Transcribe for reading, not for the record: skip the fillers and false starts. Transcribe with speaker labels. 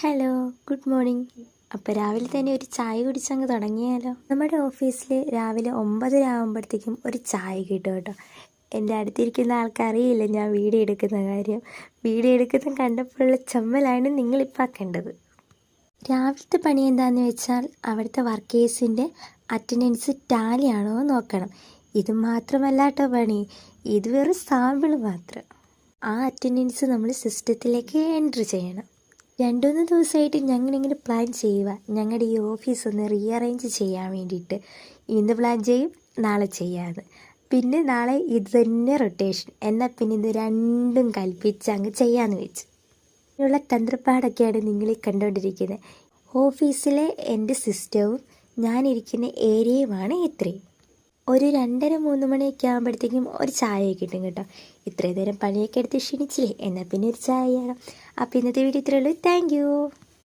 Speaker 1: Hello, good morning. അപ്പോൾ രാവിലെ തന്നെ ഒരു ചായ കുടിച്ചങ്ങ് തുടങ്ങിയാലോ. നമ്മുടെ ഓഫീസിൽ രാവിലെ 9:30 ആകുമ്പോഴത്തേക്കും ഒരു ചായ കിട്ടും കേട്ടോ. എൻ്റെ അടുത്തിരിക്കുന്ന ആൾക്കറിയില്ല ഞാൻ വീഡിയോ എടുക്കുന്ന കാര്യം. വീഡിയോ എടുക്കുന്ന കണ്ടപ്പോഴുള്ള ചമ്മലാണ് നിങ്ങളിപ്പോൾ കണ്ടത്. രാവിലത്തെ പണി എന്താണെന്ന് വെച്ചാൽ അവിടുത്തെ വർക്കേഴ്സിൻ്റെ അറ്റൻഡൻസ് ടാലി ആണോ നോക്കണം. ഇത് മാത്രമല്ല കേട്ടോ പണി, ഇത് വെറും സാമ്പിൾ മാത്രം. ആ അറ്റൻഡൻസ് നമ്മൾ സിസ്റ്റത്തിലേക്ക് എൻട്രി ചെയ്യണം. 2-3 ദിവസമായിട്ട് ഞങ്ങളിങ്ങനെ പ്ലാൻ ചെയ്യുക, ഞങ്ങളുടെ ഈ ഓഫീസ് ഒന്ന് റീഅറേഞ്ച് ചെയ്യാൻ വേണ്ടിയിട്ട്. ഇന്ന് പ്ലാൻ ചെയ്യും, നാളെ ചെയ്യാമെന്ന്. പിന്നെ നാളെ ഇത് തന്നെ റൊട്ടേഷൻ. എന്നാൽ പിന്നെ ഇത് രണ്ടും കൽപ്പിച്ച് അങ്ങ് ചെയ്യാമെന്ന് വെച്ച്. ഇതിനുള്ള തന്ത്രപ്പാടൊക്കെയാണ് നിങ്ങളീ കണ്ടുകൊണ്ടിരിക്കുന്നത്. ഓഫീസിലെ എൻ്റെ സിസ്റ്റവും ഞാനിരിക്കുന്ന ഏരിയയുമാണ് ഇത്രയും. ഒരു 2:30-3 മണിയൊക്കെ ആകുമ്പോഴത്തേക്കും ഒരു ചായ കിട്ടും കേട്ടോ. ഇത്രയും നേരം പണിയൊക്കെ എടുത്ത് ക്ഷണിച്ചില്ലേ, എന്നാൽ പിന്നെ ഒരു ചായ. അപ്പോൾ ഇന്നത്തെ വീഡിയോ ഇത്രയേ ഉള്ളൂ. Thank you.